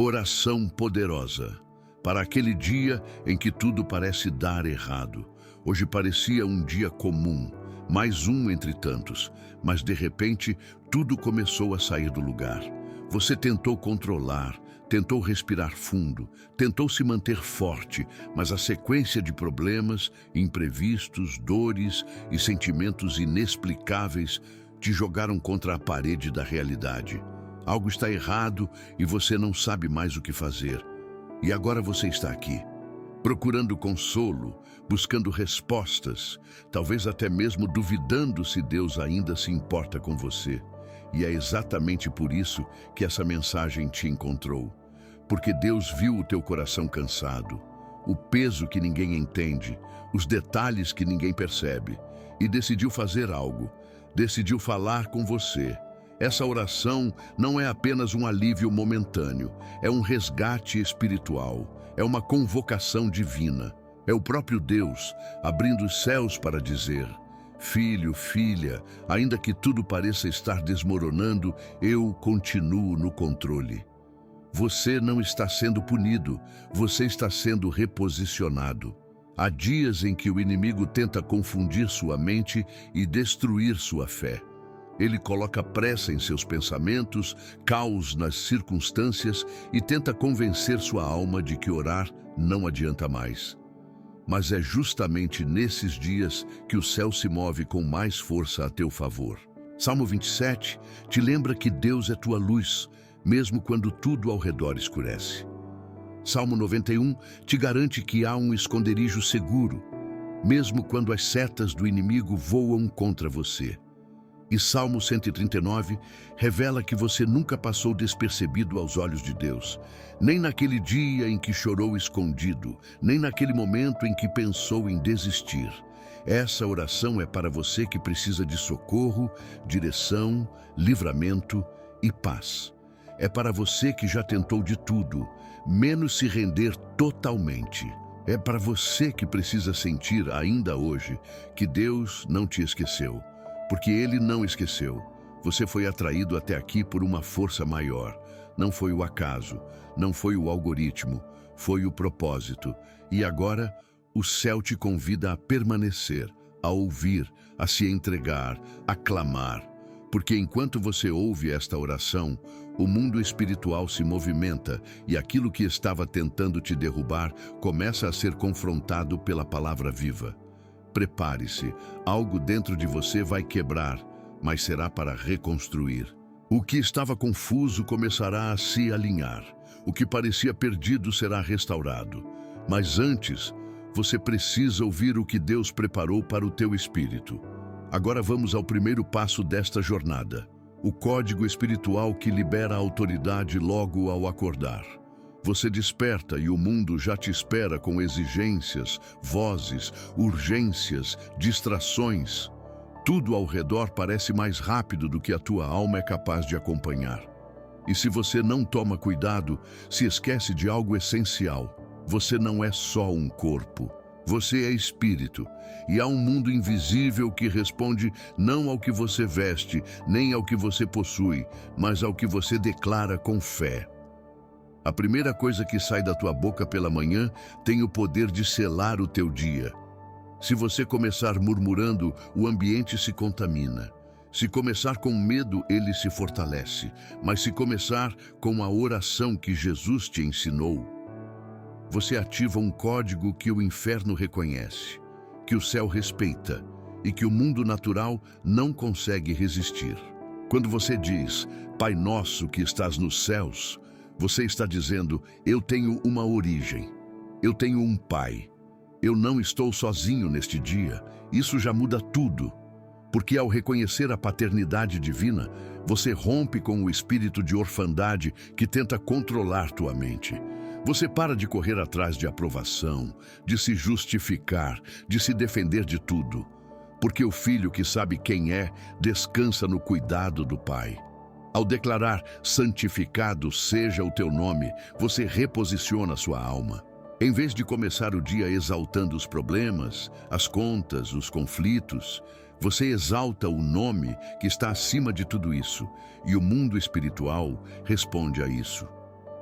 Oração poderosa. Para aquele dia em que tudo parece dar errado. Hoje parecia um dia comum, mais um entre tantos, mas de repente tudo começou a sair do lugar. Você tentou controlar, tentou respirar fundo, tentou se manter forte, mas a sequência de problemas, imprevistos, dores e sentimentos inexplicáveis te jogaram contra a parede da realidade. Algo está errado e você não sabe mais o que fazer. E agora você está aqui, procurando consolo, buscando respostas, talvez até mesmo duvidando se Deus ainda se importa com você. E é exatamente por isso que essa mensagem te encontrou. Porque Deus viu o teu coração cansado, o peso que ninguém entende, os detalhes que ninguém percebe, e decidiu fazer algo, decidiu falar com você. Essa oração não é apenas um alívio momentâneo, é um resgate espiritual, é uma convocação divina. É o próprio Deus abrindo os céus para dizer: filho, filha, ainda que tudo pareça estar desmoronando, eu continuo no controle. Você não está sendo punido, você está sendo reposicionado. Há dias em que o inimigo tenta confundir sua mente e destruir sua fé. Ele coloca pressa em seus pensamentos, caos nas circunstâncias e tenta convencer sua alma de que orar não adianta mais. Mas é justamente nesses dias que o céu se move com mais força a teu favor. Salmo 27 te lembra que Deus é tua luz, mesmo quando tudo ao redor escurece. Salmo 91 te garante que há um esconderijo seguro, mesmo quando as setas do inimigo voam contra você. E Salmo 139 revela que você nunca passou despercebido aos olhos de Deus, nem naquele dia em que chorou escondido, nem naquele momento em que pensou em desistir. Essa oração é para você que precisa de socorro, direção, livramento e paz. É para você que já tentou de tudo, menos se render totalmente. É para você que precisa sentir ainda hoje que Deus não te esqueceu. Porque Ele não esqueceu. Você foi atraído até aqui por uma força maior. Não foi o acaso, não foi o algoritmo, foi o propósito. E agora, o céu te convida a permanecer, a ouvir, a se entregar, a clamar. Porque enquanto você ouve esta oração, o mundo espiritual se movimenta e aquilo que estava tentando te derrubar começa a ser confrontado pela palavra viva. Prepare-se, algo dentro de você vai quebrar, mas será para reconstruir. O que estava confuso começará a se alinhar. O que parecia perdido será restaurado. Mas antes, você precisa ouvir o que Deus preparou para o teu espírito. Agora vamos ao primeiro passo desta jornada. O código espiritual que libera a autoridade logo ao acordar. Você desperta e o mundo já te espera com exigências, vozes, urgências, distrações. Tudo ao redor parece mais rápido do que a tua alma é capaz de acompanhar. E se você não toma cuidado, se esquece de algo essencial. Você não é só um corpo. Você é espírito. E há um mundo invisível que responde não ao que você veste, nem ao que você possui, mas ao que você declara com fé. A primeira coisa que sai da tua boca pela manhã tem o poder de selar o teu dia. Se você começar murmurando, o ambiente se contamina. Se começar com medo, ele se fortalece. Mas se começar com a oração que Jesus te ensinou, você ativa um código que o inferno reconhece, que o céu respeita e que o mundo natural não consegue resistir. Quando você diz, Pai nosso que estás nos céus, você está dizendo, eu tenho uma origem, eu tenho um pai, eu não estou sozinho neste dia. Isso já muda tudo, porque ao reconhecer a paternidade divina, você rompe com o espírito de orfandade que tenta controlar tua mente. Você para de correr atrás de aprovação, de se justificar, de se defender de tudo, porque o filho que sabe quem é, descansa no cuidado do pai. Ao declarar, santificado seja o teu nome, você reposiciona sua alma. Em vez de começar o dia exaltando os problemas, as contas, os conflitos, você exalta o nome que está acima de tudo isso, e o mundo espiritual responde a isso.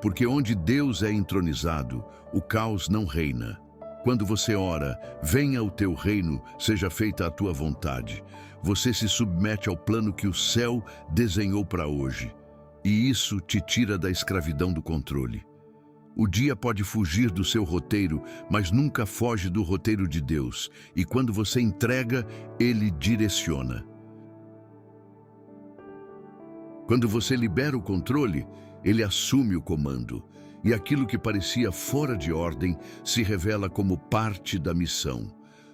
Porque onde Deus é entronizado, o caos não reina. Quando você ora, venha o teu reino, seja feita a tua vontade. Você se submete ao plano que o céu desenhou para hoje. E isso te tira da escravidão do controle. O dia pode fugir do seu roteiro, mas nunca foge do roteiro de Deus. E quando você entrega, Ele direciona. Quando você libera o controle, Ele assume o comando. E aquilo que parecia fora de ordem se revela como parte da missão.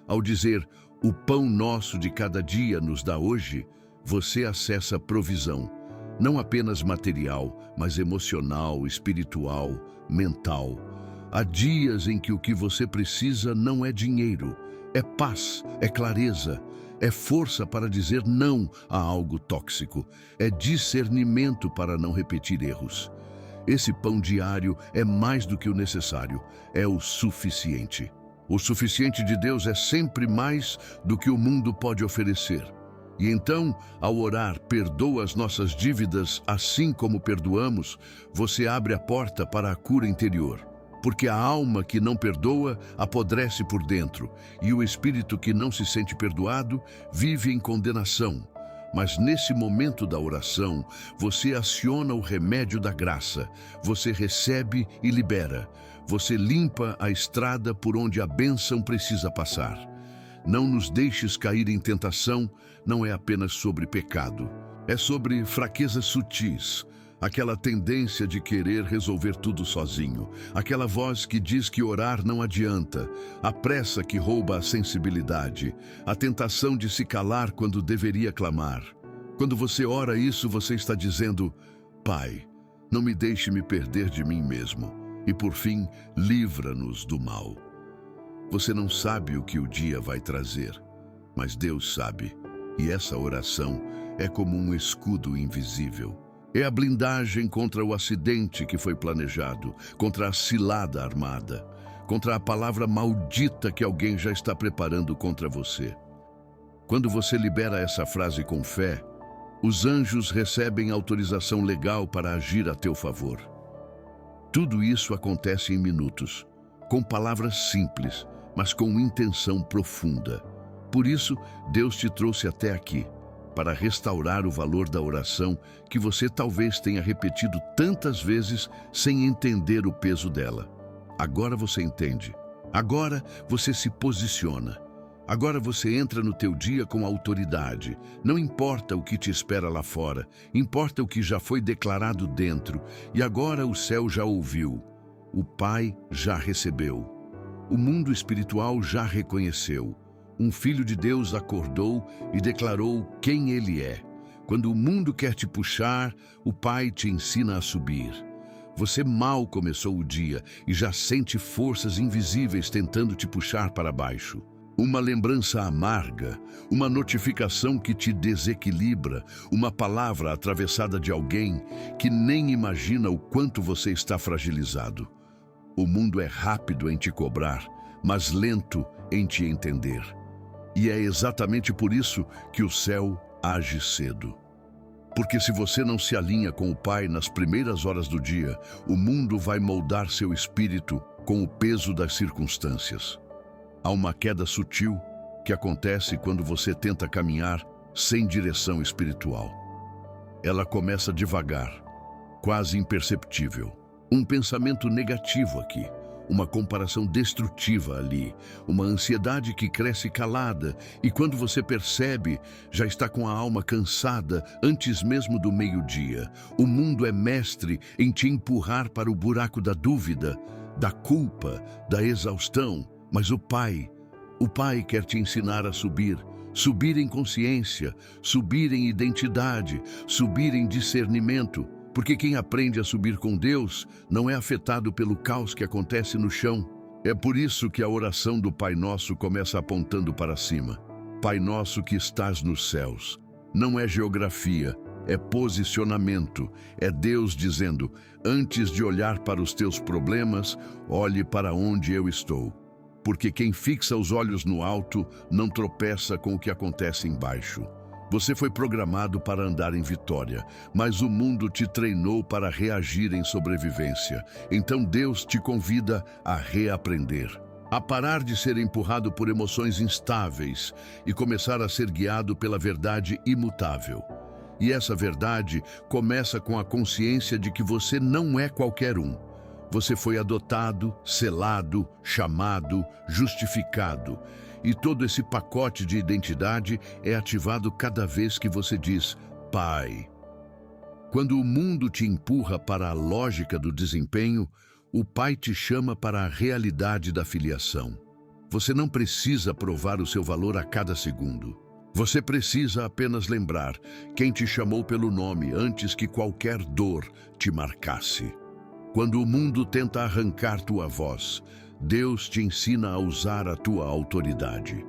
Ao dizer, o pão nosso de cada dia nos dá hoje, você acessa provisão. Não apenas material, mas emocional, espiritual, mental. Há dias em que o que você precisa não é dinheiro, é paz, é clareza, é força para dizer não a algo tóxico, é discernimento para não repetir erros. Esse pão diário é mais do que o necessário, é o suficiente. O suficiente de Deus é sempre mais do que o mundo pode oferecer. E então, ao orar, perdoa as nossas dívidas, assim como perdoamos, você abre a porta para a cura interior. Porque a alma que não perdoa apodrece por dentro, e o espírito que não se sente perdoado vive em condenação. Mas nesse momento da oração, você aciona o remédio da graça, você recebe e libera, você limpa a estrada por onde a bênção precisa passar. Não nos deixes cair em tentação, não é apenas sobre pecado, é sobre fraquezas sutis, aquela tendência de querer resolver tudo sozinho, aquela voz que diz que orar não adianta, a pressa que rouba a sensibilidade, a tentação de se calar quando deveria clamar. Quando você ora isso, você está dizendo, Pai, não me deixe me perder de mim mesmo, e por fim, livra-nos do mal. Você não sabe o que o dia vai trazer, mas Deus sabe, e essa oração é como um escudo invisível. É a blindagem contra o acidente que foi planejado, contra a cilada armada, contra a palavra maldita que alguém já está preparando contra você. Quando você libera essa frase com fé, os anjos recebem autorização legal para agir a teu favor. Tudo isso acontece em minutos, com palavras simples, mas com intenção profunda. Por isso, Deus te trouxe até aqui, para restaurar o valor da oração que você talvez tenha repetido tantas vezes sem entender o peso dela. Agora você entende. Agora você se posiciona. Agora você entra no teu dia com autoridade. Não importa o que te espera lá fora, importa o que já foi declarado dentro. E agora o céu já ouviu, o Pai já recebeu, o mundo espiritual já reconheceu. Um filho de Deus acordou e declarou quem ele é. Quando o mundo quer te puxar, o Pai te ensina a subir. Você mal começou o dia e já sente forças invisíveis tentando te puxar para baixo. Uma lembrança amarga, uma notificação que te desequilibra, uma palavra atravessada de alguém que nem imagina o quanto você está fragilizado. O mundo é rápido em te cobrar, mas lento em te entender. E é exatamente por isso que o céu age cedo. Porque se você não se alinha com o Pai nas primeiras horas do dia, o mundo vai moldar seu espírito com o peso das circunstâncias. Há uma queda sutil que acontece quando você tenta caminhar sem direção espiritual. Ela começa devagar, quase imperceptível. Um pensamento negativo aqui, uma comparação destrutiva ali, uma ansiedade que cresce calada e quando você percebe, já está com a alma cansada antes mesmo do meio-dia. O mundo é mestre em te empurrar para o buraco da dúvida, da culpa, da exaustão. Mas o Pai quer te ensinar a subir, subir em consciência, subir em identidade, subir em discernimento, porque quem aprende a subir com Deus não é afetado pelo caos que acontece no chão. É por isso que a oração do Pai Nosso começa apontando para cima. Pai Nosso que estás nos céus. Não é geografia, é posicionamento, é Deus dizendo, antes de olhar para os teus problemas, olhe para onde eu estou. Porque quem fixa os olhos no alto não tropeça com o que acontece embaixo. Você foi programado para andar em vitória, mas o mundo te treinou para reagir em sobrevivência. Então Deus te convida a reaprender, a parar de ser empurrado por emoções instáveis e começar a ser guiado pela verdade imutável. E essa verdade começa com a consciência de que você não é qualquer um. Você foi adotado, selado, chamado, justificado. E todo esse pacote de identidade é ativado cada vez que você diz Pai. Quando o mundo te empurra para a lógica do desempenho, o Pai te chama para a realidade da filiação. Você não precisa provar o seu valor a cada segundo. Você precisa apenas lembrar quem te chamou pelo nome antes que qualquer dor te marcasse. Quando o mundo tenta arrancar tua voz, Deus te ensina a usar a tua autoridade.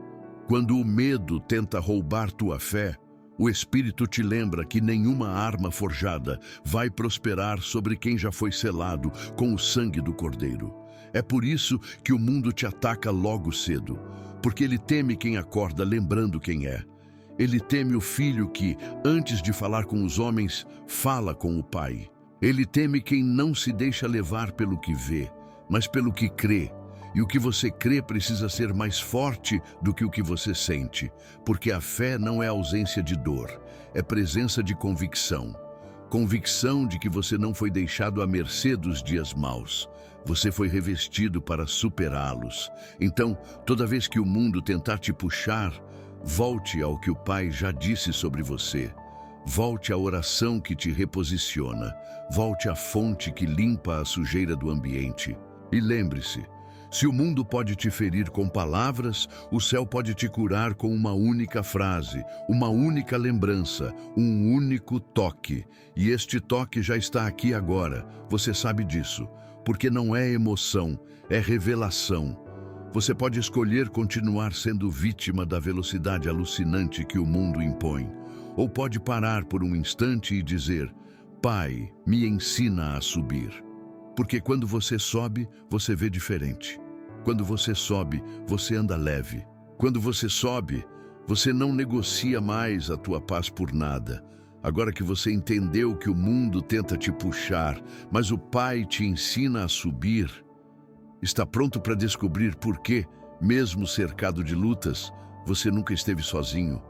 Quando o medo tenta roubar tua fé, o Espírito te lembra que nenhuma arma forjada vai prosperar sobre quem já foi selado com o sangue do Cordeiro. É por isso que o mundo te ataca logo cedo, porque ele teme quem acorda lembrando quem é. Ele teme o filho que, antes de falar com os homens, fala com o Pai. Ele teme quem não se deixa levar pelo que vê, mas pelo que crê. E o que você crê precisa ser mais forte do que o que você sente, porque a fé não é ausência de dor, é presença de convicção. Convicção de que você não foi deixado à mercê dos dias maus. Você foi revestido para superá-los. Então, toda vez que o mundo tentar te puxar, volte ao que o Pai já disse sobre você. Volte à oração que te reposiciona. Volte à fonte que limpa a sujeira do ambiente. E lembre-se, se o mundo pode te ferir com palavras, o céu pode te curar com uma única frase, uma única lembrança, um único toque. E este toque já está aqui agora, você sabe disso, porque não é emoção, é revelação. Você pode escolher continuar sendo vítima da velocidade alucinante que o mundo impõe, ou pode parar por um instante e dizer, Pai, me ensina a subir. Porque quando você sobe, você vê diferente. Quando você sobe, você anda leve. Quando você sobe, você não negocia mais a tua paz por nada. Agora que você entendeu que o mundo tenta te puxar, mas o Pai te ensina a subir, está pronto para descobrir por que, mesmo cercado de lutas, você nunca esteve sozinho.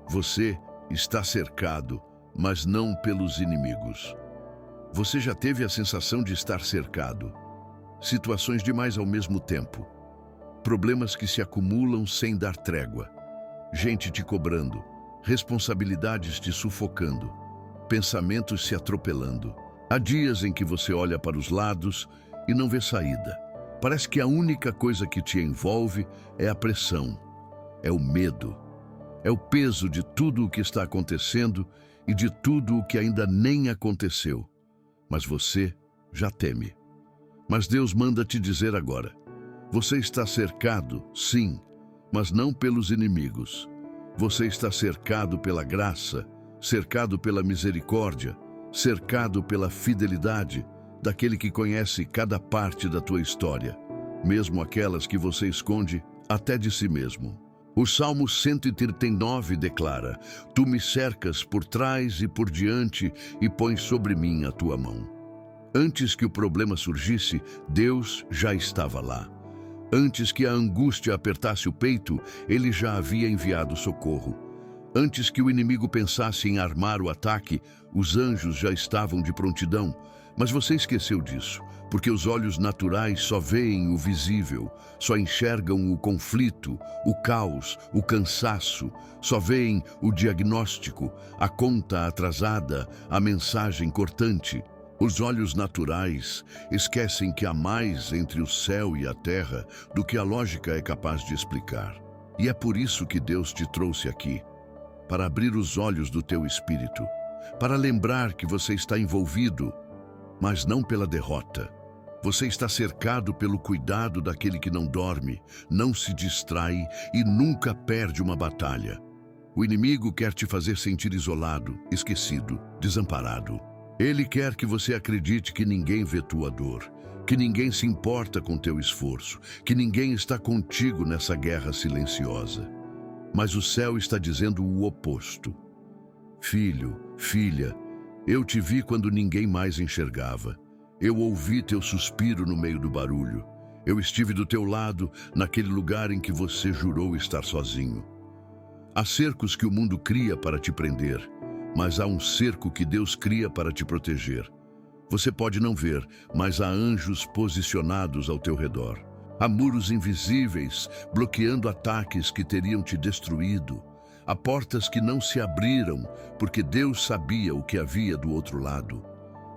Você está cercado, mas não pelos inimigos. Você já teve a sensação de estar cercado. Situações demais ao mesmo tempo. Problemas que se acumulam sem dar trégua. Gente te cobrando. Responsabilidades te sufocando. Pensamentos se atropelando. Há dias em que você olha para os lados e não vê saída. Parece que a única coisa que te envolve é a pressão, é o medo, é o peso de tudo o que está acontecendo e de tudo o que ainda nem aconteceu. Mas você já teme. Mas Deus manda te dizer agora, você está cercado, sim, mas não pelos inimigos. Você está cercado pela graça, cercado pela misericórdia, cercado pela fidelidade daquele que conhece cada parte da tua história, mesmo aquelas que você esconde até de si mesmo. O Salmo 139 declara, Tu me cercas por trás e por diante e pões sobre mim a tua mão. Antes que o problema surgisse, Deus já estava lá. Antes que a angústia apertasse o peito, Ele já havia enviado socorro. Antes que o inimigo pensasse em armar o ataque, os anjos já estavam de prontidão. Mas você esqueceu disso, porque os olhos naturais só veem o visível, só enxergam o conflito, o caos, o cansaço, só veem o diagnóstico, a conta atrasada, a mensagem cortante. Os olhos naturais esquecem que há mais entre o céu e a terra do que a lógica é capaz de explicar. E é por isso que Deus te trouxe aqui, para abrir os olhos do teu espírito, para lembrar que você está envolvido, mas não pela derrota. Você está cercado pelo cuidado daquele que não dorme, não se distrai e nunca perde uma batalha. O inimigo quer te fazer sentir isolado, esquecido, desamparado. Ele quer que você acredite que ninguém vê tua dor, que ninguém se importa com teu esforço, que ninguém está contigo nessa guerra silenciosa. Mas o céu está dizendo o oposto. Filho, filha, eu te vi quando ninguém mais enxergava. Eu ouvi teu suspiro no meio do barulho. Eu estive do teu lado naquele lugar em que você jurou estar sozinho. Há cercos que o mundo cria para te prender, mas há um cerco que Deus cria para te proteger. Você pode não ver, mas há anjos posicionados ao teu redor. Há muros invisíveis bloqueando ataques que teriam te destruído. Há portas que não se abriram porque Deus sabia o que havia do outro lado.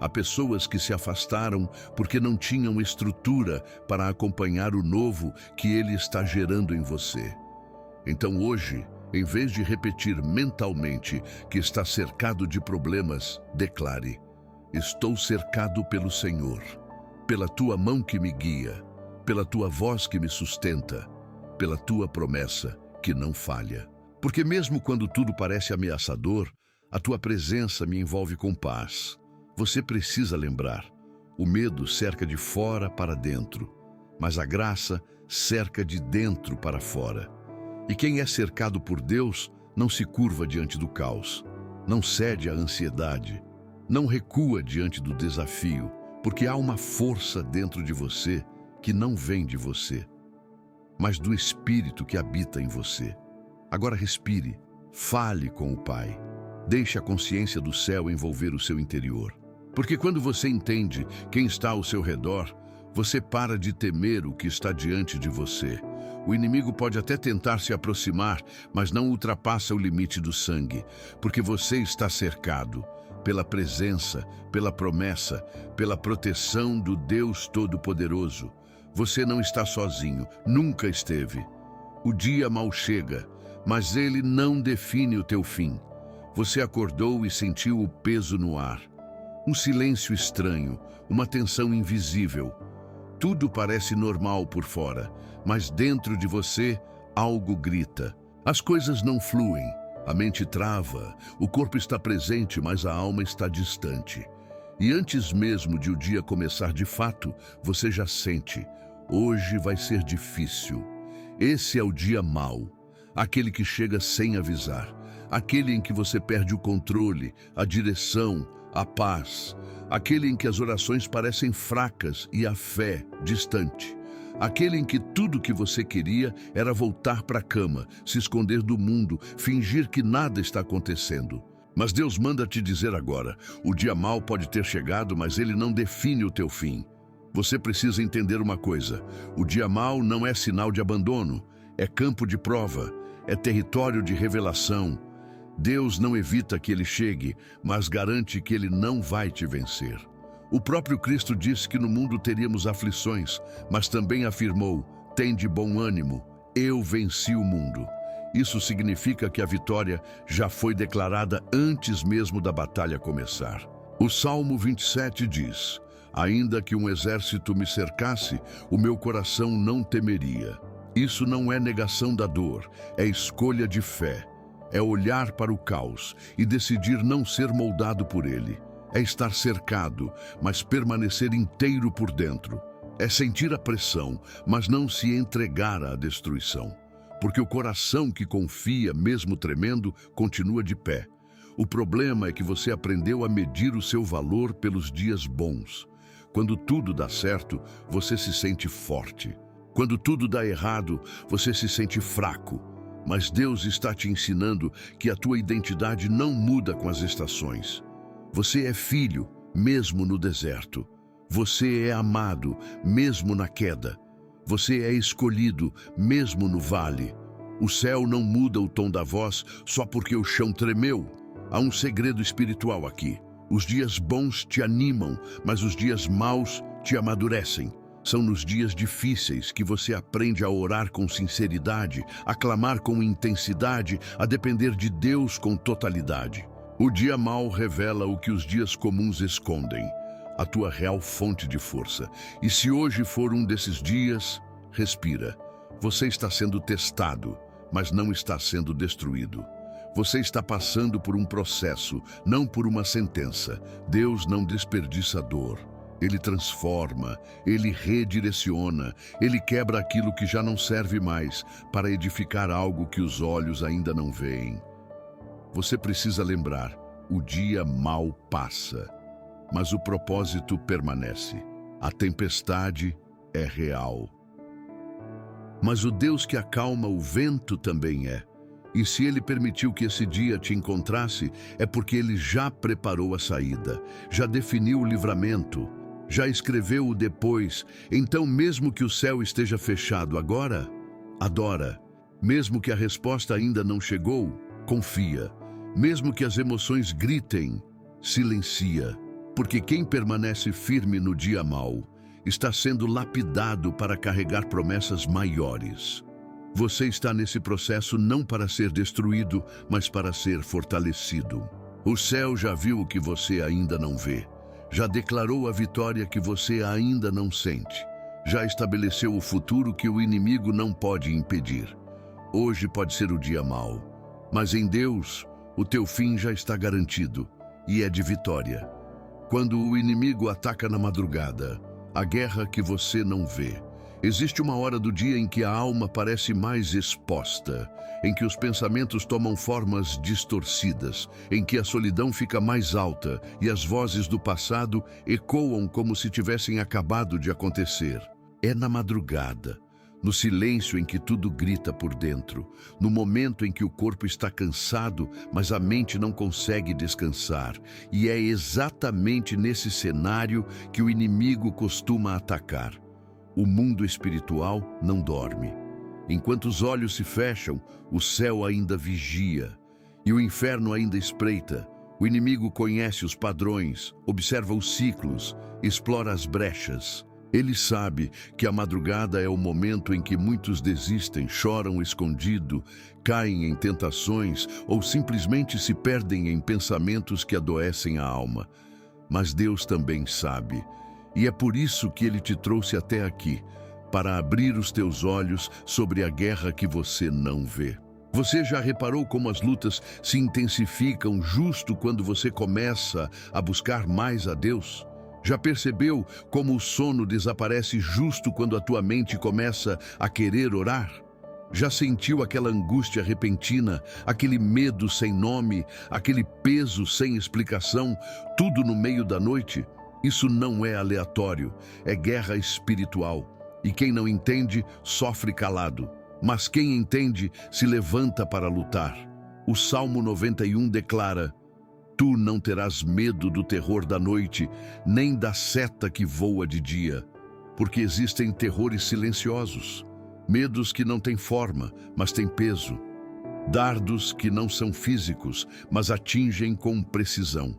Há pessoas que se afastaram porque não tinham estrutura para acompanhar o novo que Ele está gerando em você. Então hoje, em vez de repetir mentalmente que está cercado de problemas, declare: estou cercado pelo Senhor, pela tua mão que me guia, pela tua voz que me sustenta, pela tua promessa que não falha. Porque mesmo quando tudo parece ameaçador, a tua presença me envolve com paz. Você precisa lembrar, o medo cerca de fora para dentro, mas a graça cerca de dentro para fora. E quem é cercado por Deus não se curva diante do caos, não cede à ansiedade, não recua diante do desafio, porque há uma força dentro de você que não vem de você, mas do Espírito que habita em você. Agora respire, fale com o Pai, deixe a consciência do céu envolver o seu interior. Porque quando você entende quem está ao seu redor, você para de temer o que está diante de você. O inimigo pode até tentar se aproximar, mas não ultrapassa o limite do sangue, porque você está cercado pela presença, pela promessa, pela proteção do Deus Todo-Poderoso. Você não está sozinho, nunca esteve. O dia mal chega, mas ele não define o teu fim. Você acordou e sentiu o peso no ar. Um silêncio estranho, uma tensão invisível. Tudo parece normal por fora, mas dentro de você algo grita. As coisas não fluem, a mente trava, o corpo está presente, mas a alma está distante. E antes mesmo de o dia começar de fato, você já sente: hoje vai ser difícil. Esse é o dia mau, aquele que chega sem avisar, aquele em que você perde o controle, a direção, a paz, aquele em que as orações parecem fracas e a fé distante, aquele em que tudo que você queria era voltar para a cama, se esconder do mundo, fingir que nada está acontecendo. Mas Deus manda te dizer agora: o dia mau pode ter chegado, mas ele não define o teu fim. Você precisa entender uma coisa: o dia mau não é sinal de abandono, é campo de prova, é território de revelação. Deus não evita que ele chegue, mas garante que ele não vai te vencer. O próprio Cristo disse que no mundo teríamos aflições, mas também afirmou: tende bom ânimo, eu venci o mundo. Isso significa que a vitória já foi declarada antes mesmo da batalha começar. O Salmo 27 diz: ainda que um exército me cercasse, o meu coração não temeria. Isso não é negação da dor, é escolha de fé. É olhar para o caos e decidir não ser moldado por ele. É estar cercado, mas permanecer inteiro por dentro. É sentir a pressão, mas não se entregar à destruição. Porque o coração que confia, mesmo tremendo, continua de pé. O problema é que você aprendeu a medir o seu valor pelos dias bons. Quando tudo dá certo, você se sente forte. Quando tudo dá errado, você se sente fraco. Mas Deus está te ensinando que a tua identidade não muda com as estações. Você é filho, mesmo no deserto. Você é amado, mesmo na queda. Você é escolhido, mesmo no vale. O céu não muda o tom da voz só porque o chão tremeu. Há um segredo espiritual aqui. Os dias bons te animam, mas os dias maus te amadurecem. São nos dias difíceis que você aprende a orar com sinceridade, a clamar com intensidade, a depender de Deus com totalidade. O dia mau revela o que os dias comuns escondem, a tua real fonte de força. E se hoje for um desses dias, respira. Você está sendo testado, mas não está sendo destruído. Você está passando por um processo, não por uma sentença. Deus não desperdiça dor. Ele transforma, ele redireciona, ele quebra aquilo que já não serve mais para edificar algo que os olhos ainda não veem. você precisa lembrar: o dia mau passa, mas o propósito permanece. A tempestade é real. Mas o Deus que acalma o vento também é. E se Ele permitiu que esse dia te encontrasse, é porque Ele já preparou a saída, já definiu o livramento, já escreveu o depois. Então, mesmo que o céu esteja fechado agora, adora. Mesmo que a resposta ainda não chegou, confia. Mesmo que as emoções gritem, silencia. Porque quem permanece firme no dia mau está sendo lapidado para carregar promessas maiores. Você está nesse processo não para ser destruído, mas para ser fortalecido. O céu já viu o que você ainda não vê. Já declarou a vitória que você ainda não sente. Já estabeleceu o futuro que o inimigo não pode impedir. Hoje pode ser o dia mau, mas em Deus, o teu fim já está garantido e é de vitória. Quando o inimigo ataca na madrugada, a guerra que você não vê, existe uma hora do dia em que a alma parece mais exposta, em que os pensamentos tomam formas distorcidas, em que a solidão fica mais alta e as vozes do passado ecoam como se tivessem acabado de acontecer. É na madrugada, no silêncio em que tudo grita por dentro, no momento em que o corpo está cansado, mas a mente não consegue descansar. E é exatamente nesse cenário que o inimigo costuma atacar. O mundo espiritual não dorme. Enquanto os olhos se fecham, o céu ainda vigia e o inferno ainda espreita. O inimigo conhece os padrões, observa os ciclos, explora as brechas. Ele sabe que a madrugada é o momento em que muitos desistem, choram escondido, caem em tentações ou simplesmente se perdem em pensamentos que adoecem a alma. Mas Deus também sabe, e é por isso que Ele te trouxe até aqui, para abrir os teus olhos sobre a guerra que você não vê. Você já reparou como as lutas se intensificam justo quando você começa a buscar mais a Deus? Já percebeu como o sono desaparece justo quando a tua mente começa a querer orar? Já sentiu aquela angústia repentina, aquele medo sem nome, aquele peso sem explicação, tudo no meio da noite? Isso não é aleatório, é guerra espiritual. E quem não entende, sofre calado. Mas quem entende, se levanta para lutar. O Salmo 91 declara: Tu não terás medo do terror da noite, nem da seta que voa de dia, porque existem terrores silenciosos, medos que não têm forma, mas têm peso, dardos que não são físicos, mas atingem com precisão.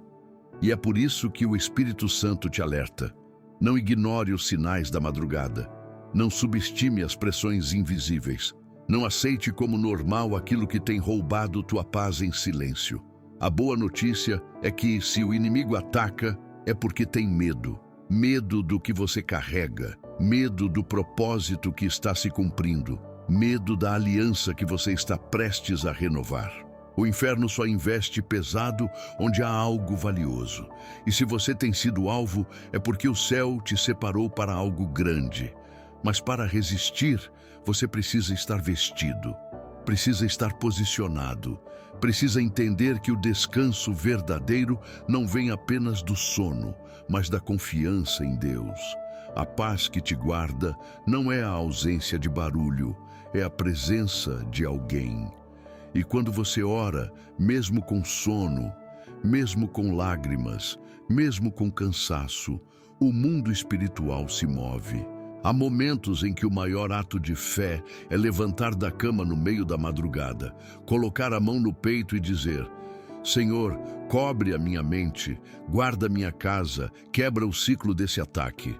E é por isso que o Espírito Santo te alerta. Não ignore os sinais da madrugada. Não subestime as pressões invisíveis. Não aceite como normal aquilo que tem roubado tua paz em silêncio. A boa notícia é que, se o inimigo ataca, é porque tem medo. Medo do que você carrega, medo do propósito que está se cumprindo, medo da aliança que você está prestes a renovar. O inferno só investe pesado onde há algo valioso. E se você tem sido alvo, é porque o céu te separou para algo grande. Mas para resistir, você precisa estar vestido, precisa estar posicionado, precisa entender que o descanso verdadeiro não vem apenas do sono, mas da confiança em Deus. A paz que te guarda não é a ausência de barulho, é a presença de alguém. E quando você ora, mesmo com sono, mesmo com lágrimas, mesmo com cansaço, o mundo espiritual se move. Há momentos em que o maior ato de fé é levantar da cama no meio da madrugada, colocar a mão no peito e dizer: Senhor, cobre a minha mente, guarda minha casa, quebra o ciclo desse ataque.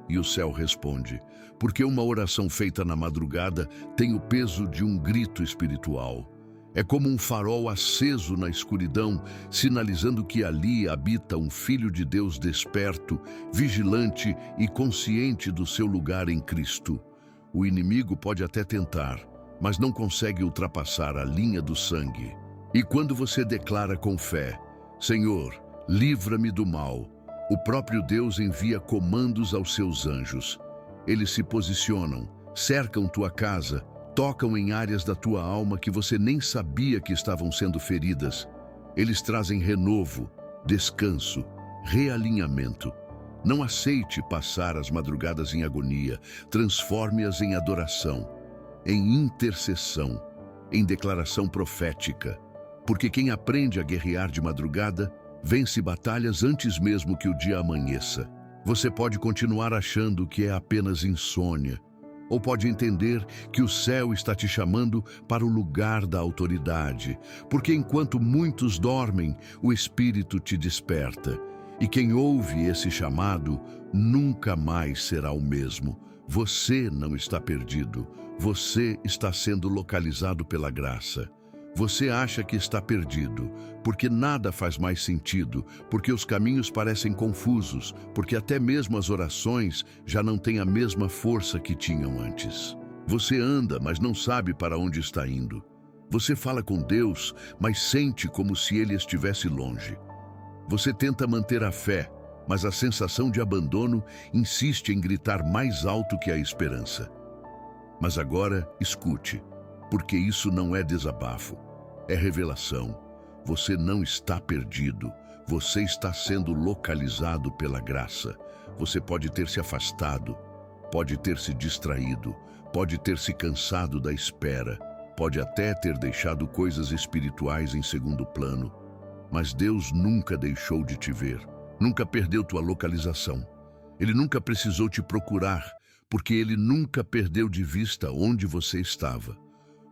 E o céu responde, porque uma oração feita na madrugada tem o peso de um grito espiritual. É como um farol aceso na escuridão, sinalizando que ali habita um filho de Deus desperto, vigilante e consciente do seu lugar em Cristo. O inimigo pode até tentar, mas não consegue ultrapassar a linha do sangue. E quando você declara com fé: Senhor, livra-me do mal, o próprio Deus envia comandos aos seus anjos. Eles se posicionam, cercam tua casa, tocam em áreas da tua alma que você nem sabia que estavam sendo feridas. Eles trazem renovo, descanso, realinhamento. Não aceite passar as madrugadas em agonia. Transforme-as em adoração, em intercessão, em declaração profética. Porque quem aprende a guerrear de madrugada, vence batalhas antes mesmo que o dia amanheça. Você pode continuar achando que é apenas insônia, ou pode entender que o céu está te chamando para o lugar da autoridade, porque enquanto muitos dormem, o Espírito te desperta. E quem ouve esse chamado nunca mais será o mesmo. Você não está perdido, você está sendo localizado pela graça. Você acha que está perdido, porque nada faz mais sentido, porque os caminhos parecem confusos, porque até mesmo as orações já não têm a mesma força que tinham antes. Você anda, mas não sabe para onde está indo. Você fala com Deus, mas sente como se Ele estivesse longe. Você tenta manter a fé, mas a sensação de abandono insiste em gritar mais alto que a esperança. Mas agora, escute. Porque isso não é desabafo, é revelação. Você não está perdido, você está sendo localizado pela graça. Você pode ter se afastado, pode ter se distraído, pode ter se cansado da espera, pode até ter deixado coisas espirituais em segundo plano. Mas Deus nunca deixou de te ver, nunca perdeu tua localização. Ele nunca precisou te procurar, porque Ele nunca perdeu de vista onde você estava.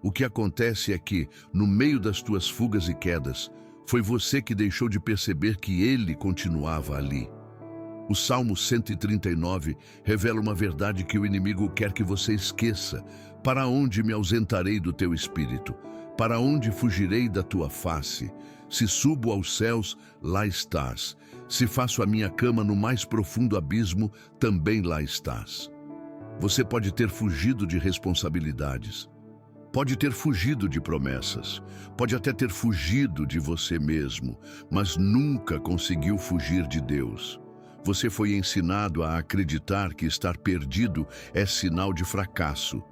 O que acontece é que, no meio das tuas fugas e quedas, foi você que deixou de perceber que Ele continuava ali. O Salmo 139 revela uma verdade que o inimigo quer que você esqueça. Para onde me ausentarei do teu espírito? Para onde fugirei da tua face? Se subo aos céus, lá estás. Se faço a minha cama no mais profundo abismo, também lá estás. Você pode ter fugido de responsabilidades. Pode ter fugido de promessas, pode até ter fugido de você mesmo, mas nunca conseguiu fugir de Deus. Você foi ensinado a acreditar que estar perdido é sinal de fracasso.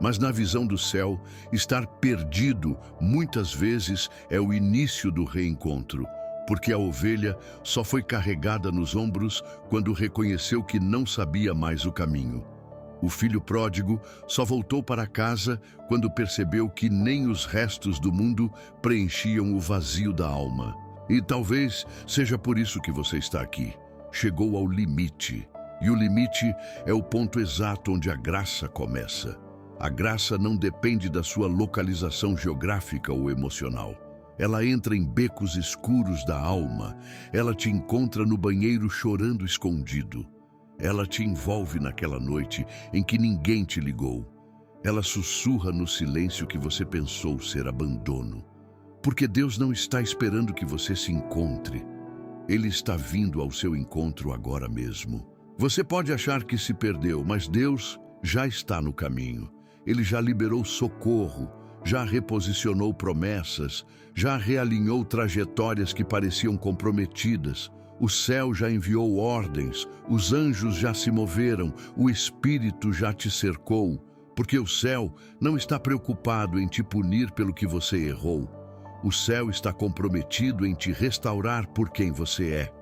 Mas na visão do céu, estar perdido muitas vezes é o início do reencontro, porque a ovelha só foi carregada nos ombros quando reconheceu que não sabia mais o caminho. O filho pródigo só voltou para casa quando percebeu que nem os restos do mundo preenchiam o vazio da alma. E talvez seja por isso que você está aqui. Chegou ao limite. E o limite é o ponto exato onde a graça começa. A graça não depende da sua localização geográfica ou emocional. Ela entra em becos escuros da alma. Ela te encontra no banheiro chorando escondido. Ela te envolve naquela noite em que ninguém te ligou. Ela sussurra no silêncio que você pensou ser abandono. Porque Deus não está esperando que você se encontre. Ele está vindo ao seu encontro agora mesmo. Você pode achar que se perdeu, mas Deus já está no caminho. Ele já liberou socorro, já reposicionou promessas, já realinhou trajetórias que pareciam comprometidas. O céu já enviou ordens, os anjos já se moveram, o Espírito já te cercou, porque o céu não está preocupado em te punir pelo que você errou. O céu está comprometido em te restaurar por quem você é.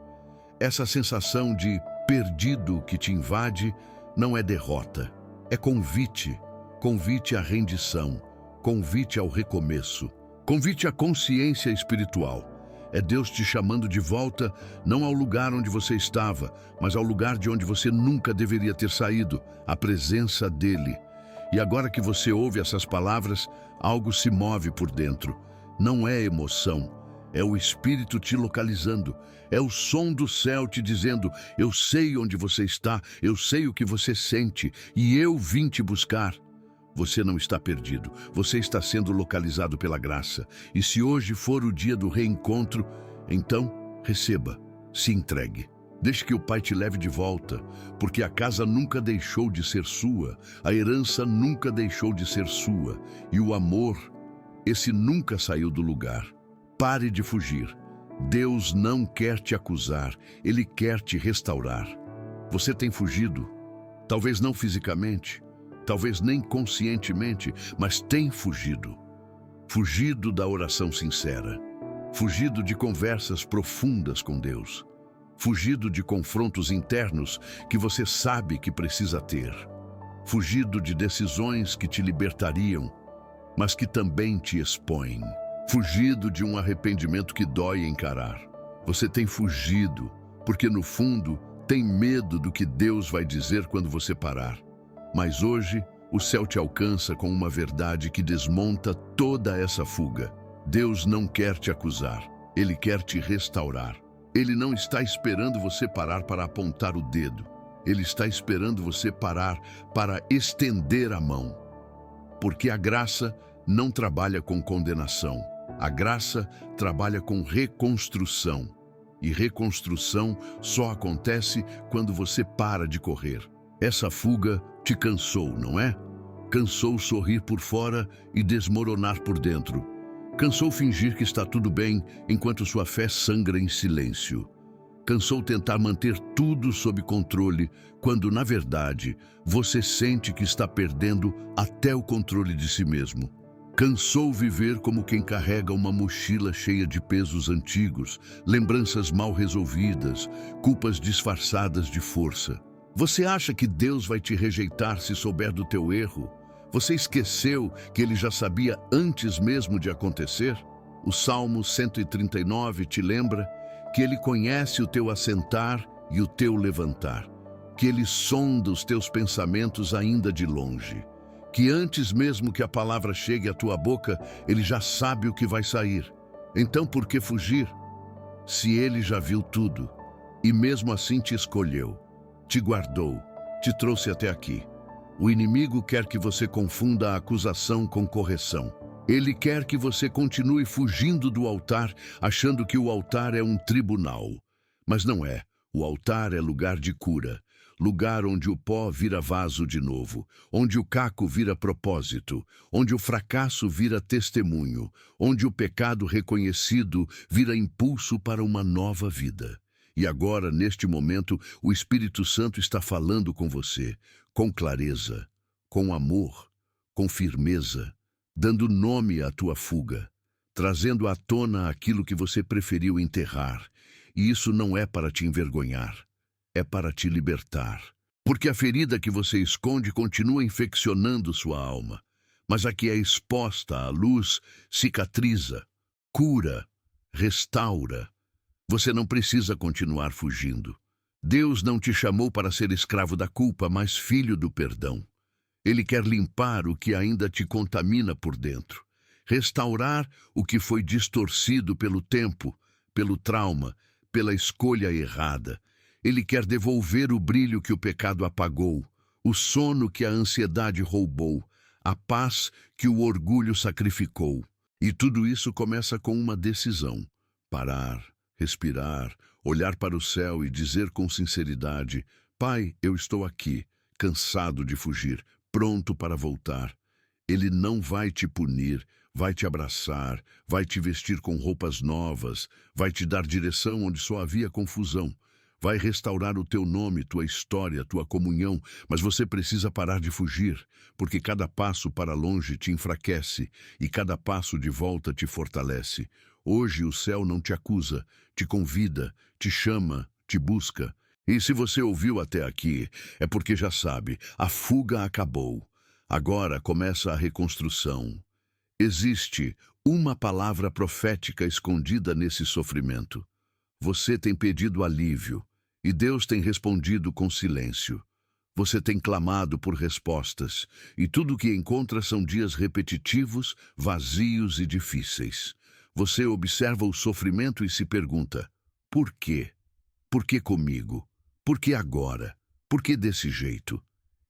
Essa sensação de perdido que te invade não é derrota, é convite. Convite à rendição, convite ao recomeço, convite à consciência espiritual. É Deus te chamando de volta, não ao lugar onde você estava, mas ao lugar de onde você nunca deveria ter saído, a presença dEle. E agora que você ouve essas palavras, algo se move por dentro. Não é emoção, é o Espírito te localizando. É o som do céu te dizendo: eu sei onde você está, eu sei o que você sente, e eu vim te buscar. Você não está perdido, você está sendo localizado pela graça. E se hoje for o dia do reencontro, então receba, se entregue. Deixe que o Pai te leve de volta, porque a casa nunca deixou de ser sua, a herança nunca deixou de ser sua, e o amor, esse nunca saiu do lugar. Pare de fugir. Deus não quer te acusar, Ele quer te restaurar. Você tem fugido, talvez não fisicamente, talvez nem conscientemente, mas tem fugido. Fugido da oração sincera. fugido de conversas profundas com Deus, fugido de confrontos internos que você sabe que precisa ter, fugido de decisões que te libertariam, mas que também te expõem, fugido de um arrependimento que dói encarar. Você tem fugido porque, no fundo, tem medo do que Deus vai dizer quando você parar. Mas hoje, o céu te alcança com uma verdade que desmonta toda essa fuga. Deus não quer te acusar, Ele quer te restaurar. Ele não está esperando você parar para apontar o dedo. Ele está esperando você parar para estender a mão. Porque a graça não trabalha com condenação. A graça trabalha com reconstrução. E reconstrução só acontece quando você para de correr. Essa fuga te cansou, não é? Cansou sorrir por fora e desmoronar por dentro. Cansou fingir que está tudo bem enquanto sua fé sangra em silêncio. Cansou tentar manter tudo sob controle quando, na verdade, você sente que está perdendo até o controle de si mesmo. Cansou viver como quem carrega uma mochila cheia de pesos antigos, lembranças mal resolvidas, culpas disfarçadas de força. Você acha que Deus vai te rejeitar se souber do teu erro? Você esqueceu que Ele já sabia antes mesmo de acontecer? O Salmo 139 te lembra que Ele conhece o teu assentar e o teu levantar, que Ele sonda os teus pensamentos ainda de longe, que antes mesmo que a palavra chegue à tua boca, Ele já sabe o que vai sair. Então por que fugir? Se Ele já viu tudo e mesmo assim te escolheu, te guardou, te trouxe até aqui. O inimigo quer que você confunda a acusação com correção. Ele quer que você continue fugindo do altar, achando que o altar é um tribunal. Mas não é. O altar é lugar de cura, lugar onde o pó vira vaso de novo, onde o caco vira propósito, onde o fracasso vira testemunho, onde o pecado reconhecido vira impulso para uma nova vida. E agora, neste momento, o Espírito Santo está falando com você, com clareza, com amor, com firmeza, dando nome à tua fuga, trazendo à tona aquilo que você preferiu enterrar. E isso não é para te envergonhar, é para te libertar. Porque a ferida que você esconde continua infeccionando sua alma, mas a que é exposta à luz cicatriza, cura, restaura. Você não precisa continuar fugindo. Deus não te chamou para ser escravo da culpa, mas filho do perdão. Ele quer limpar o que ainda te contamina por dentro, restaurar o que foi distorcido pelo tempo, pelo trauma, pela escolha errada. Ele quer devolver o brilho que o pecado apagou, o sono que a ansiedade roubou, a paz que o orgulho sacrificou. E tudo isso começa com uma decisão: parar, respirar, olhar para o céu e dizer com sinceridade: Pai, eu estou aqui, cansado de fugir, pronto para voltar. Ele não vai te punir, vai te abraçar, vai te vestir com roupas novas, vai te dar direção onde só havia confusão, vai restaurar o teu nome, tua história, tua comunhão, mas você precisa parar de fugir, porque cada passo para longe te enfraquece e cada passo de volta te fortalece. Hoje o céu não te acusa, te convida, te chama, te busca. E se você ouviu até aqui, é porque já sabe, a fuga acabou. Agora começa a reconstrução. Existe uma palavra profética escondida nesse sofrimento. Você tem pedido alívio, e Deus tem respondido com silêncio. Você tem clamado por respostas, e tudo o que encontra são dias repetitivos, vazios e difíceis. Você observa o sofrimento e se pergunta: por quê? Por que comigo? Por que agora? Por que desse jeito?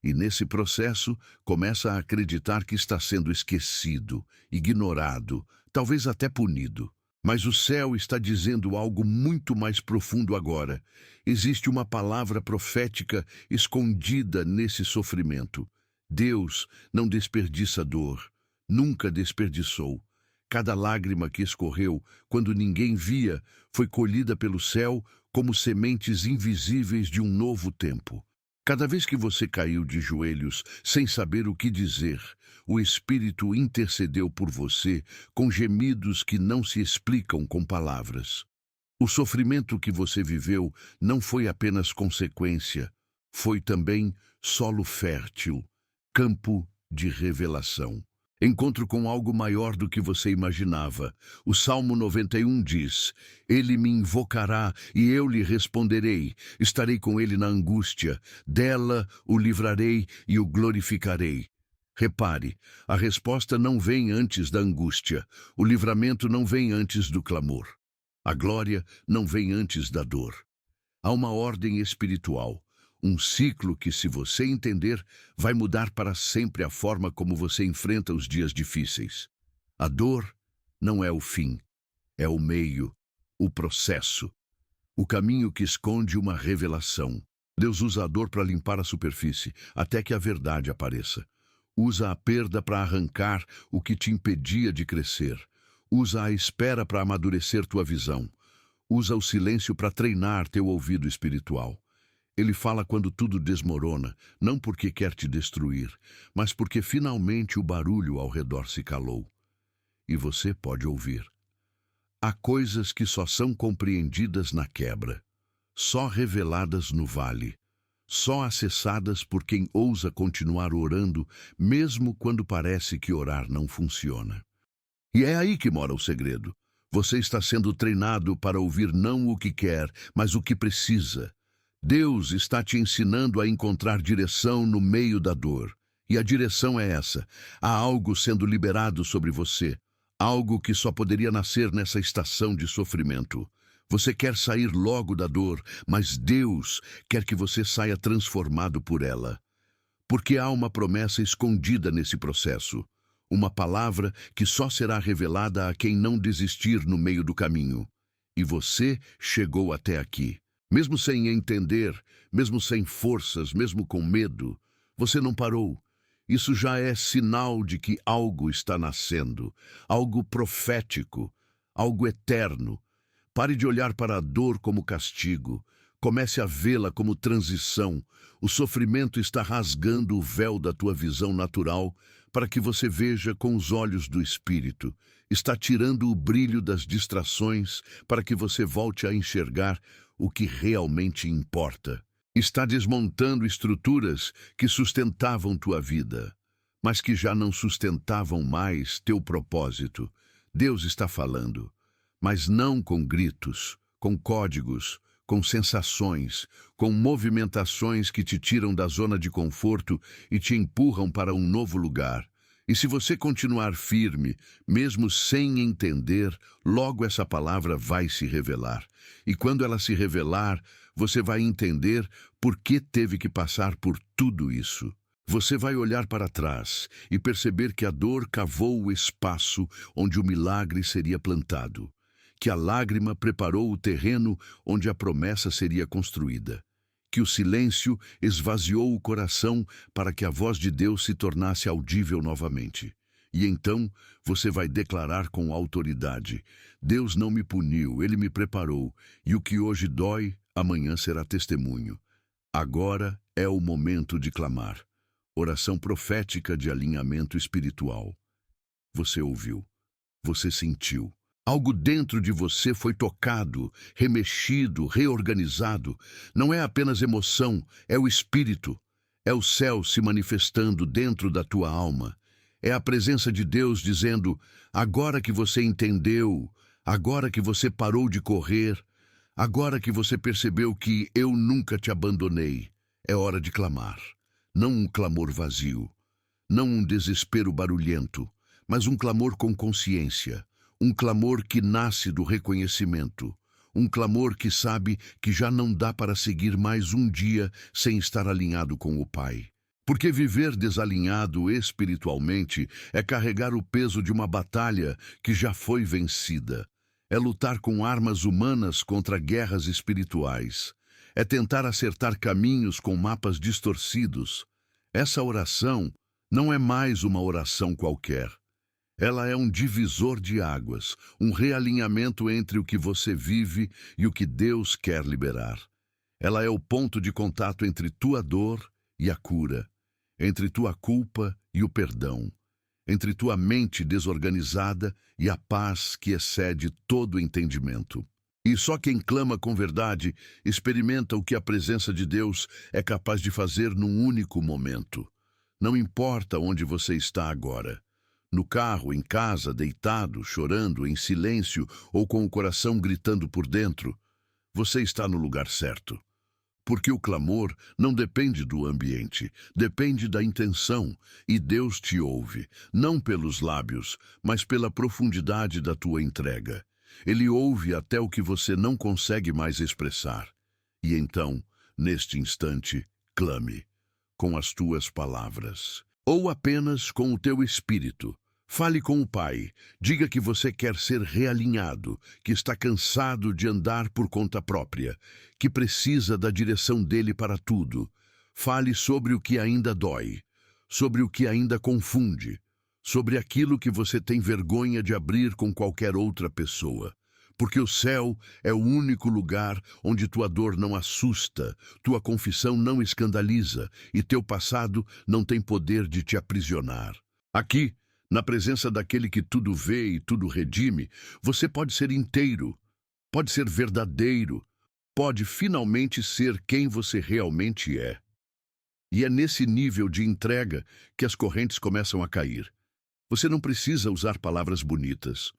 E nesse processo, começa a acreditar que está sendo esquecido, ignorado, talvez até punido. Mas o céu está dizendo algo muito mais profundo agora. Existe uma palavra profética escondida nesse sofrimento. Deus não desperdiça dor, nunca desperdiçou. Cada lágrima que escorreu, quando ninguém via, foi colhida pelo céu como sementes invisíveis de um novo tempo. Cada vez que você caiu de joelhos sem saber o que dizer, o Espírito intercedeu por você com gemidos que não se explicam com palavras. O sofrimento que você viveu não foi apenas consequência, foi também solo fértil, campo de revelação. Encontro com algo maior do que você imaginava. O Salmo 91 diz: Ele me invocará e eu lhe responderei. Estarei com ele na angústia. Dela o livrarei e o glorificarei. Repare, a resposta não vem antes da angústia. O livramento não vem antes do clamor. A glória não vem antes da dor. Há uma ordem espiritual. Um ciclo que, se você entender, vai mudar para sempre a forma como você enfrenta os dias difíceis. A dor não é o fim, é o meio, o processo, o caminho que esconde uma revelação. Deus usa a dor para limpar a superfície, até que a verdade apareça. Usa a perda para arrancar o que te impedia de crescer. Usa a espera para amadurecer tua visão. Usa o silêncio para treinar teu ouvido espiritual. Ele fala quando tudo desmorona, não porque quer te destruir, mas porque finalmente o barulho ao redor se calou. E você pode ouvir. Há coisas que só são compreendidas na quebra, só reveladas no vale, só acessadas por quem ousa continuar orando, mesmo quando parece que orar não funciona. E é aí que mora o segredo. Você está sendo treinado para ouvir não o que quer, mas o que precisa. Deus está te ensinando a encontrar direção no meio da dor. E a direção é essa. Há algo sendo liberado sobre você. Algo que só poderia nascer nessa estação de sofrimento. Você quer sair logo da dor, mas Deus quer que você saia transformado por ela. Porque há uma promessa escondida nesse processo. Uma palavra que só será revelada a quem não desistir no meio do caminho. E você chegou até aqui. Mesmo sem entender, mesmo sem forças, mesmo com medo, você não parou. Isso já é sinal de que algo está nascendo, algo profético, algo eterno. Pare de olhar para a dor como castigo. Comece a vê-la como transição. O sofrimento está rasgando o véu da tua visão natural para que você veja com os olhos do Espírito. Está tirando o brilho das distrações para que você volte a enxergar o que realmente importa. Está desmontando estruturas que sustentavam tua vida, mas que já não sustentavam mais teu propósito. Deus está falando, mas não com gritos, com códigos, com sensações, com movimentações que te tiram da zona de conforto e te empurram para um novo lugar. E se você continuar firme, mesmo sem entender, logo essa palavra vai se revelar. E quando ela se revelar, você vai entender por que teve que passar por tudo isso. Você vai olhar para trás e perceber que a dor cavou o espaço onde o milagre seria plantado, que a lágrima preparou o terreno onde a promessa seria construída, que o silêncio esvaziou o coração para que a voz de Deus se tornasse audível novamente. E então você vai declarar com autoridade: Deus não me puniu, Ele me preparou, e o que hoje dói, amanhã será testemunho. Agora é o momento de clamar. Oração profética de alinhamento espiritual. Você ouviu, você sentiu. Algo dentro de você foi tocado, remexido, reorganizado. Não é apenas emoção, é o Espírito. É o céu se manifestando dentro da tua alma. É a presença de Deus dizendo: agora que você entendeu, agora que você parou de correr, agora que você percebeu que eu nunca te abandonei, é hora de clamar. Não um clamor vazio, não um desespero barulhento, mas um clamor com consciência. Um clamor que nasce do reconhecimento. Um clamor que sabe que já não dá para seguir mais um dia sem estar alinhado com o Pai. Porque viver desalinhado espiritualmente é carregar o peso de uma batalha que já foi vencida. É lutar com armas humanas contra guerras espirituais. É tentar acertar caminhos com mapas distorcidos. Essa oração não é mais uma oração qualquer. Ela é um divisor de águas, um realinhamento entre o que você vive e o que Deus quer liberar. Ela é o ponto de contato entre tua dor e a cura, entre tua culpa e o perdão, entre tua mente desorganizada e a paz que excede todo entendimento. E só quem clama com verdade experimenta o que a presença de Deus é capaz de fazer num único momento. Não importa onde você está agora. No carro, em casa, deitado, chorando, em silêncio ou com o coração gritando por dentro, você está no lugar certo. Porque o clamor não depende do ambiente, depende da intenção, e Deus te ouve, não pelos lábios, mas pela profundidade da tua entrega. Ele ouve até o que você não consegue mais expressar. E então, neste instante, clame, com as tuas palavras, ou apenas com o teu espírito. Fale com o Pai, diga que você quer ser realinhado, que está cansado de andar por conta própria, que precisa da direção dele para tudo. Fale sobre o que ainda dói, sobre o que ainda confunde, sobre aquilo que você tem vergonha de abrir com qualquer outra pessoa. Porque o céu é o único lugar onde tua dor não assusta, tua confissão não escandaliza e teu passado não tem poder de te aprisionar. Aqui, na presença daquele que tudo vê e tudo redime, você pode ser inteiro, pode ser verdadeiro, pode finalmente ser quem você realmente é. E é nesse nível de entrega que as correntes começam a cair. Você não precisa usar palavras bonitas.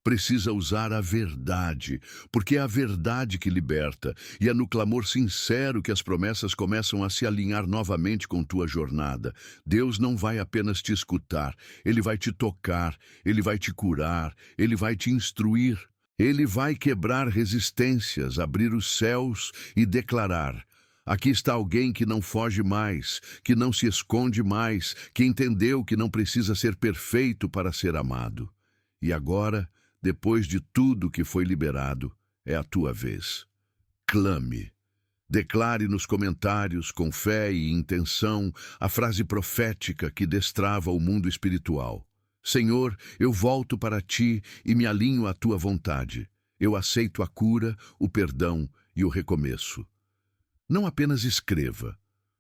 Precisa usar a verdade, porque é a verdade que liberta, e é no clamor sincero que as promessas começam a se alinhar novamente com tua jornada. Deus não vai apenas te escutar, Ele vai te tocar, Ele vai te curar, Ele vai te instruir. Ele vai quebrar resistências, abrir os céus e declarar: aqui está alguém que não foge mais, que não se esconde mais, que entendeu que não precisa ser perfeito para ser amado. E agora, depois de tudo que foi liberado, é a tua vez. Clame. Declare nos comentários, com fé e intenção, a frase profética que destrava o mundo espiritual. Senhor, eu volto para ti e me alinho à tua vontade. Eu aceito a cura, o perdão e o recomeço. Não apenas escreva,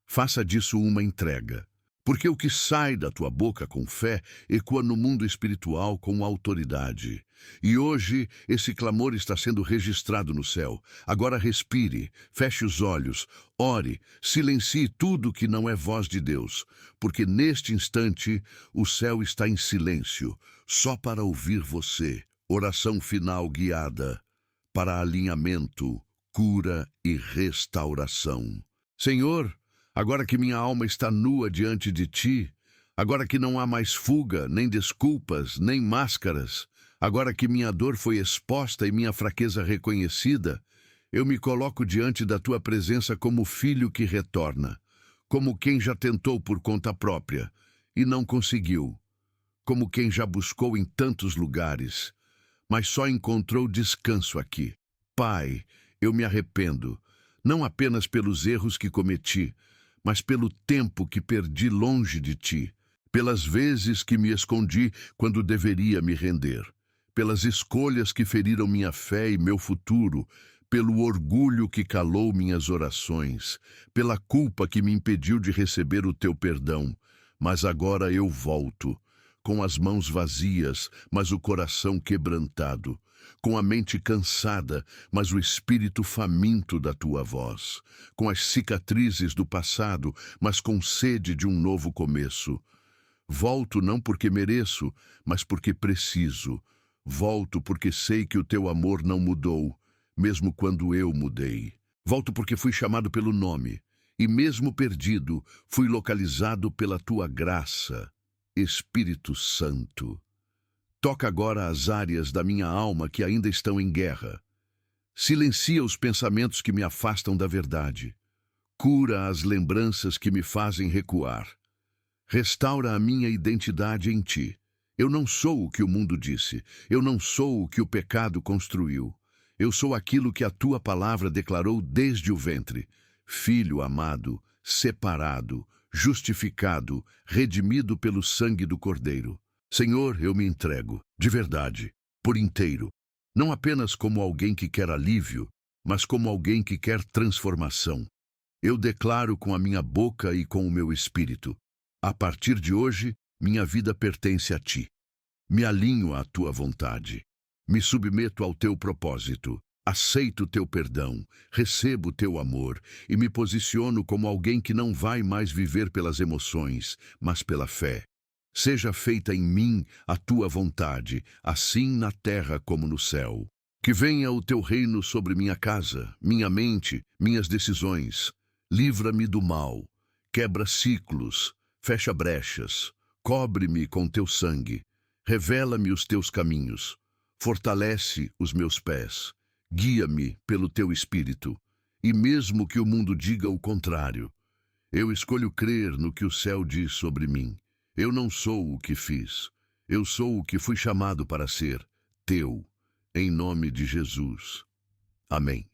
faça disso uma entrega. Porque o que sai da tua boca com fé ecoa no mundo espiritual com autoridade. E hoje esse clamor está sendo registrado no céu. Agora respire, feche os olhos, ore, silencie tudo que não é voz de Deus. Porque neste instante o céu está em silêncio, só para ouvir você. Oração final guiada para alinhamento, cura e restauração. Senhor, agora que minha alma está nua diante de ti, agora que não há mais fuga, nem desculpas, nem máscaras, agora que minha dor foi exposta e minha fraqueza reconhecida, eu me coloco diante da tua presença como filho que retorna, como quem já tentou por conta própria e não conseguiu, como quem já buscou em tantos lugares, mas só encontrou descanso aqui. Pai, eu me arrependo, não apenas pelos erros que cometi, mas pelo tempo que perdi longe de ti, pelas vezes que me escondi quando deveria me render, pelas escolhas que feriram minha fé e meu futuro, pelo orgulho que calou minhas orações, pela culpa que me impediu de receber o teu perdão. Mas agora eu volto, com as mãos vazias, mas o coração quebrantado, com a mente cansada, mas o espírito faminto da tua voz, com as cicatrizes do passado, mas com sede de um novo começo. Volto não porque mereço, mas porque preciso. Volto porque sei que o teu amor não mudou, mesmo quando eu mudei. Volto porque fui chamado pelo nome, e mesmo perdido, fui localizado pela tua graça. Espírito Santo, toca agora as áreas da minha alma que ainda estão em guerra. Silencia os pensamentos que me afastam da verdade. Cura as lembranças que me fazem recuar. Restaura a minha identidade em ti. Eu não sou o que o mundo disse. Eu não sou o que o pecado construiu. Eu sou aquilo que a tua palavra declarou desde o ventre. Filho amado, separado, justificado, redimido pelo sangue do Cordeiro. Senhor, eu me entrego, de verdade, por inteiro, não apenas como alguém que quer alívio, mas como alguém que quer transformação. Eu declaro com a minha boca e com o meu espírito: a partir de hoje, minha vida pertence a ti. Me alinho à tua vontade. Me submeto ao teu propósito. Aceito o teu perdão, recebo o teu amor e me posiciono como alguém que não vai mais viver pelas emoções, mas pela fé. Seja feita em mim a tua vontade, assim na terra como no céu. Que venha o teu reino sobre minha casa, minha mente, minhas decisões. Livra-me do mal, quebra ciclos, fecha brechas, cobre-me com teu sangue, revela-me os teus caminhos, fortalece os meus pés, guia-me pelo teu espírito, e mesmo que o mundo diga o contrário, eu escolho crer no que o céu diz sobre mim. Eu não sou o que fiz, eu sou o que fui chamado para ser, teu, em nome de Jesus. Amém.